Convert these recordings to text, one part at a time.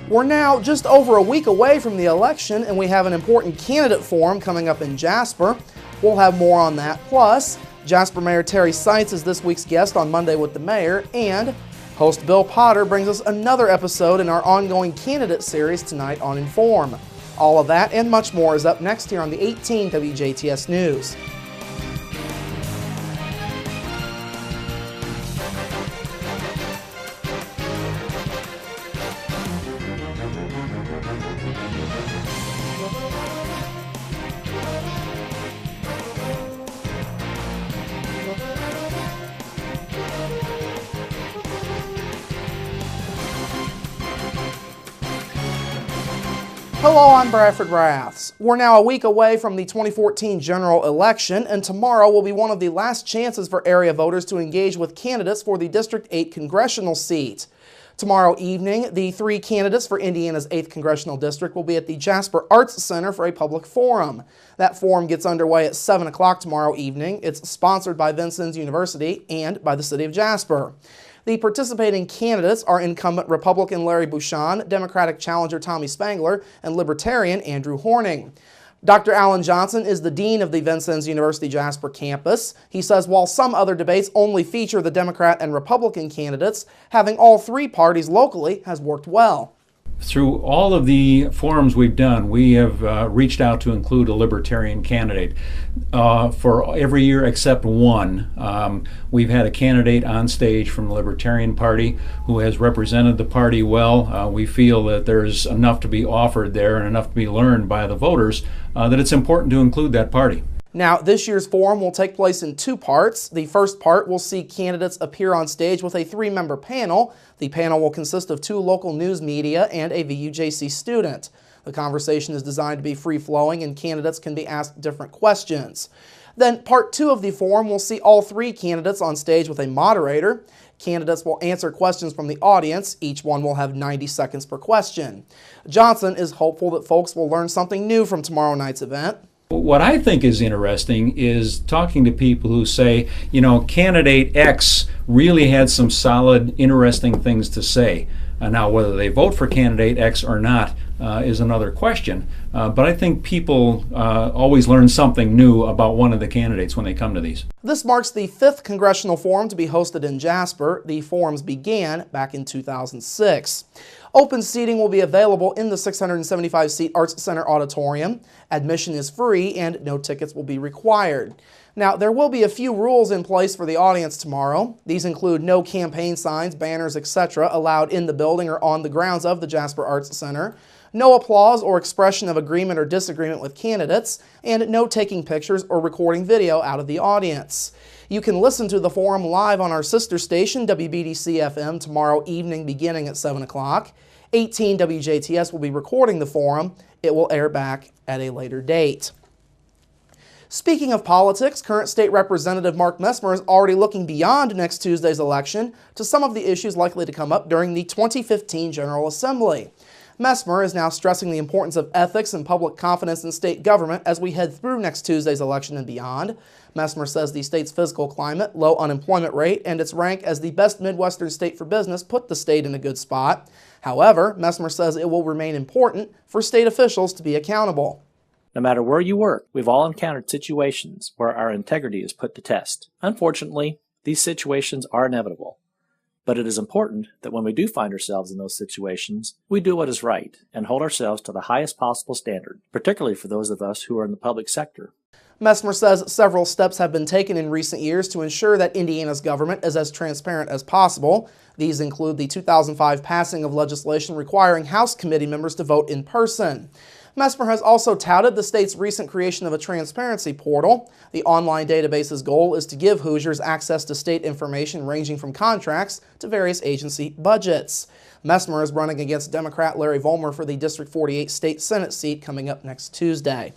We're now just over a week away from the election, and we have an important candidate forum coming up in Jasper. We'll have more on that. Plus, Jasper Mayor Terry Seitz is this week's guest on Monday with the Mayor, and host Bill Potter brings us another episode in our ongoing candidate series tonight on Inform. All of that and much more is up next here on the 18 WJTS News. Hello, I'm Bradford Raths. We're now a week away from the 2014 general election, and tomorrow will be one of the last chances for area voters to engage with candidates for the District 8 congressional seat. Tomorrow evening, the three candidates for Indiana's 8th congressional district will be at the Jasper Arts Center for a public forum. That forum gets underway at 7 o'clock tomorrow evening. It's sponsored by Vincennes University and by the City of Jasper. The participating candidates are incumbent Republican Larry Bouchon, Democratic challenger Tommy Spangler, and Libertarian Andrew Horning. Dr. Alan Johnson is the dean of the Vincennes University Jasper campus. He says while some other debates only feature the Democrat and Republican candidates, having all three parties locally has worked well. Through all of the forums we've done, we have reached out to include a Libertarian candidate. For every year except one, we've had a candidate on stage from the Libertarian Party who has represented the party well. We feel that there's enough to be offered there and enough to be learned by the voters that it's important to include that party. Now, this year's forum will take place in two parts. The first part will see candidates appear on stage with a three-member panel. The panel will consist of two local news media and a VUJC student. The conversation is designed to be free-flowing and candidates can be asked different questions. Then part two of the forum will see all three candidates on stage with a moderator. Candidates will answer questions from the audience. Each one will have 90 seconds per question. Johnson is hopeful that folks will learn something new from tomorrow night's event. What I think is interesting is talking to people who say, you know, candidate X really had some solid, interesting things to say. Now, whether they vote for candidate X or not is another question. But I think people always learn something new about one of the candidates when they come to these. This marks the 5th congressional forum to be hosted in Jasper. The forums began back in 2006. Open seating will be available in the 675-seat Arts Center auditorium. Admission is free and no tickets will be required. Now, there will be a few rules in place for the audience tomorrow. These include no campaign signs, banners, etc. allowed in the building or on the grounds of the Jasper Arts Center, no applause or expression of agreement or disagreement with candidates, and no taking pictures or recording video out of the audience. You can listen to the forum live on our sister station, WBDC-FM, tomorrow evening beginning at 7 o'clock. 18 WJTS will be recording the forum. It will air back at a later date. Speaking of politics, current State Representative Mark Messmer is already looking beyond next Tuesday's election to some of the issues likely to come up during the 2015 General Assembly. Messmer is now stressing the importance of ethics and public confidence in state government as we head through next Tuesday's election and beyond. Messmer says the state's fiscal climate, low unemployment rate, and its rank as the best Midwestern state for business put the state in a good spot. However, Messmer says it will remain important for state officials to be accountable. No matter where you work, we've all encountered situations where our integrity is put to test. Unfortunately, these situations are inevitable. But it is important that when we do find ourselves in those situations, we do what is right and hold ourselves to the highest possible standard, particularly for those of us who are in the public sector. Messmer says several steps have been taken in recent years to ensure that Indiana's government is as transparent as possible. These include the 2005 passing of legislation requiring House committee members to vote in person. Messmer has also touted the state's recent creation of a transparency portal. The online database's goal is to give Hoosiers access to state information ranging from contracts to various agency budgets. Messmer is running against Democrat Larry Vollmer for the District 48 State Senate seat coming up next Tuesday.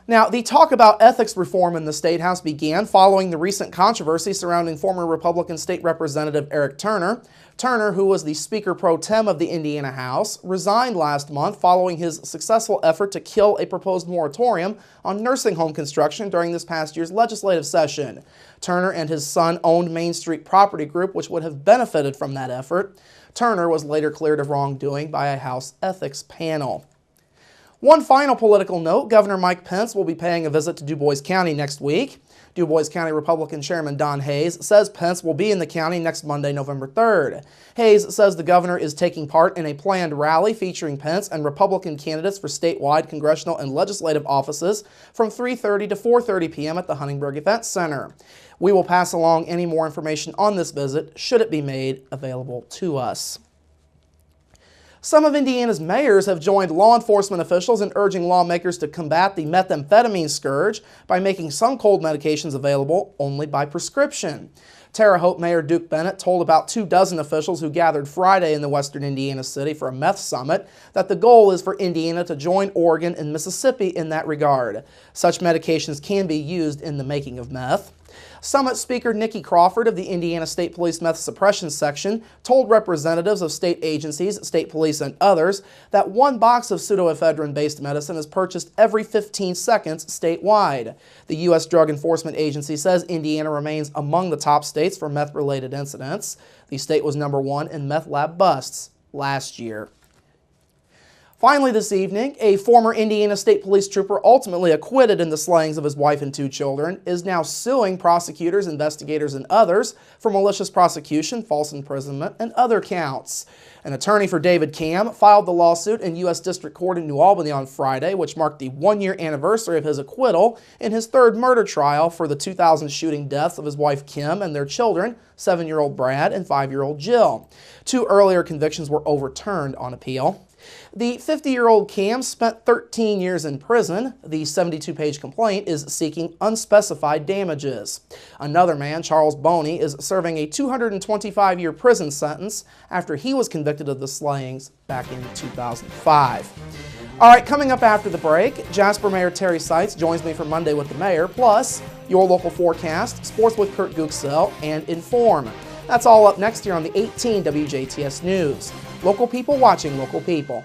Now, the talk about ethics reform in the State House began following the recent controversy surrounding former Republican State Representative Eric Turner. Turner, who was the Speaker pro tem of the Indiana House, resigned last month following his successful effort to kill a proposed moratorium on nursing home construction during this past year's legislative session. Turner and his son owned Main Street Property Group, which would have benefited from that effort. Turner was later cleared of wrongdoing by a House ethics panel. One final political note, Governor Mike Pence will be paying a visit to Du Bois County next week. Du Bois County Republican Chairman Don Hayes says Pence will be in the county next Monday, November 3rd. Hayes says the governor is taking part in a planned rally featuring Pence and Republican candidates for statewide congressional and legislative offices from 3:30 to 4:30 p.m. at the Huntingburg Event Center. We will pass along any more information on this visit should it be made available to us. Some of Indiana's mayors have joined law enforcement officials in urging lawmakers to combat the methamphetamine scourge by making some cold medications available only by prescription. Terre Haute Mayor Duke Bennett told about 24 officials who gathered Friday in the western Indiana city for a meth summit that the goal is for Indiana to join Oregon and Mississippi in that regard. Such medications can be used in the making of meth. Summit Speaker Nikki Crawford of the Indiana State Police Meth Suppression Section told representatives of state agencies, state police, and others that one box of pseudoephedrine-based medicine is purchased every 15 seconds statewide. The U.S. Drug Enforcement Agency says Indiana remains among the top states for meth-related incidents. The state was number 1 in meth lab busts last year. Finally this evening, a former Indiana State Police trooper ultimately acquitted in the slayings of his wife and 2 children is now suing prosecutors, investigators, and others for malicious prosecution, false imprisonment, and other counts. An attorney for David Cam filed the lawsuit in U.S. District Court in New Albany on Friday, which marked the 1-year anniversary of his acquittal in his 3rd murder trial for the 2000 shooting deaths of his wife Kim and their children, 7-year-old Brad and 5-year-old Jill. 2 earlier convictions were overturned on appeal. The 50-year-old Cam spent 13 years in prison. The 72-page complaint is seeking unspecified damages. Another man, Charles Boney, is serving a 225-year prison sentence after he was convicted of the slayings back in 2005. All right, coming up after the break, Jasper Mayor Terry Seitz joins me for Monday with the Mayor, plus your local forecast, sports with Kurt Gooksell, and Inform. That's all up next here on the 18 WJTS News. Local people watching local people.